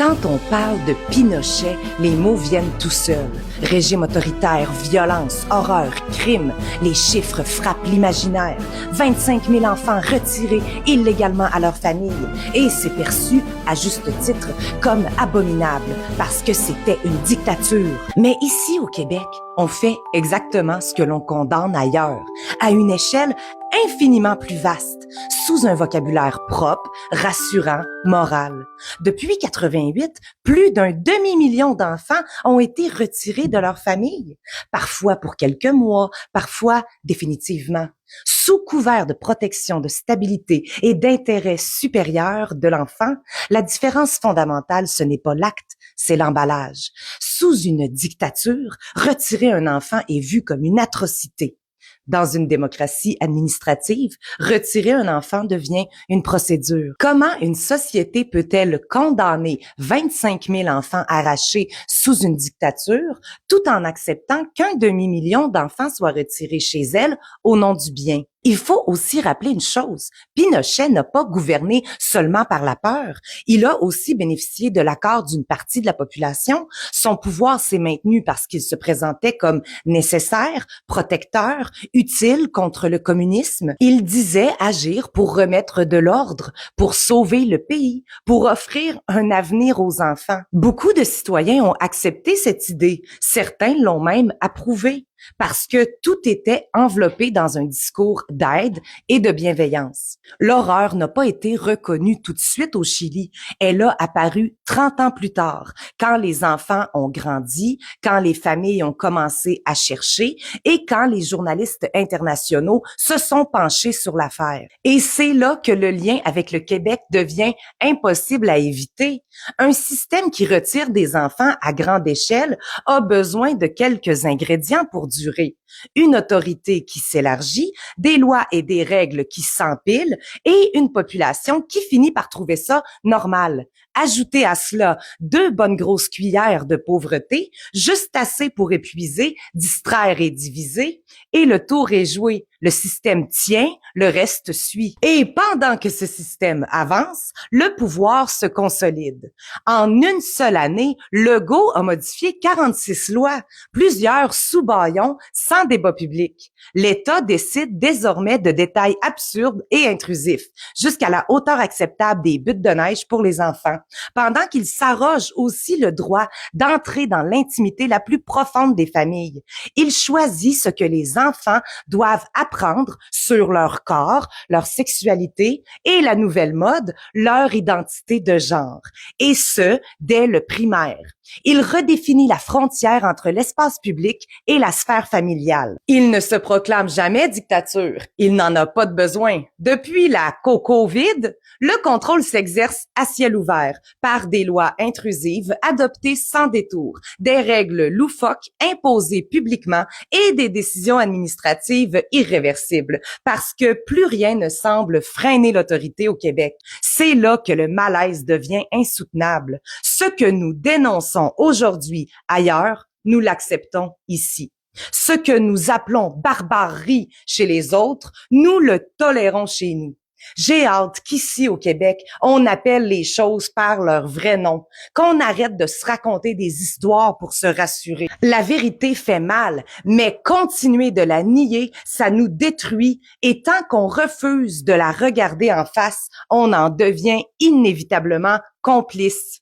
Quand on parle de Pinochet, les mots viennent tout seuls. Régime autoritaire, violence, horreur, crime. Les chiffres frappent l'imaginaire. 25 000 enfants retirés illégalement à leur famille. Et c'est perçu, à juste titre, comme abominable parce que c'était une dictature. Mais ici au Québec, on fait exactement ce que l'on condamne ailleurs, à une échelle infiniment plus vaste, sous un vocabulaire propre, rassurant, moral. Depuis 88, plus d'un demi-million d'enfants ont été retirés de leur famille, parfois pour quelques mois, parfois définitivement. Sous couvert de protection, de stabilité et d'intérêt supérieur de l'enfant, la différence fondamentale, ce n'est pas l'acte, c'est l'emballage. Sous une dictature, retirer un enfant est vu comme une atrocité. Dans une démocratie administrative, retirer un enfant devient une procédure. Comment une société peut-elle condamner 25 000 enfants arrachés sous une dictature tout en acceptant qu'un demi-million d'enfants soient retirés chez elle au nom du bien? Il faut aussi rappeler une chose, Pinochet n'a pas gouverné seulement par la peur, il a aussi bénéficié de l'accord d'une partie de la population. Son pouvoir s'est maintenu parce qu'il se présentait comme nécessaire, protecteur, utile contre le communisme. Il disait agir pour remettre de l'ordre, pour sauver le pays, pour offrir un avenir aux enfants. Beaucoup de citoyens ont accepté cette idée, certains l'ont même approuvée, parce que tout était enveloppé dans un discours d'aide et de bienveillance. L'horreur n'a pas été reconnue tout de suite au Chili. Elle a apparu 30 ans plus tard, quand les enfants ont grandi, quand les familles ont commencé à chercher et quand les journalistes internationaux se sont penchés sur l'affaire. Et c'est là que le lien avec le Québec devient impossible à éviter. Un système qui retire des enfants à grande échelle a besoin de quelques ingrédients pour durer. Une autorité qui s'élargit, des lois et des règles qui s'empilent et une population qui finit par trouver ça normal. Ajoutez à cela 2 bonnes grosses cuillères de pauvreté, juste assez pour épuiser, distraire et diviser, et le tour est joué. Le système tient, le reste suit. Et pendant que ce système avance, le pouvoir se consolide. En une seule année, Legault a modifié 46 lois, plusieurs sous bâillons, sans débat public. L'État décide désormais de détails absurdes et intrusifs, jusqu'à la hauteur acceptable des buttes de neige pour les enfants, pendant qu'il s'arroge aussi le droit d'entrer dans l'intimité la plus profonde des familles. Il choisit ce que les enfants doivent apprendre sur leur corps, leur sexualité et la nouvelle mode, leur identité de genre. Et ce, dès le primaire. Il redéfinit la frontière entre l'espace public et la sphère familiale. Il ne se proclame jamais dictature. Il n'en a pas de besoin. Depuis la COVID, le contrôle s'exerce à ciel ouvert par des lois intrusives adoptées sans détour, des règles loufoques imposées publiquement et des décisions administratives irréversibles parce que plus rien ne semble freiner l'autorité au Québec. C'est là que le malaise devient insoutenable. Ce que nous dénonçons aujourd'hui ailleurs, nous l'acceptons ici. Ce que nous appelons barbarie chez les autres, nous le tolérons chez nous. J'ai hâte qu'ici au Québec, on appelle les choses par leur vrai nom, qu'on arrête de se raconter des histoires pour se rassurer. La vérité fait mal, mais continuer de la nier, ça nous détruit et tant qu'on refuse de la regarder en face, on en devient inévitablement complice.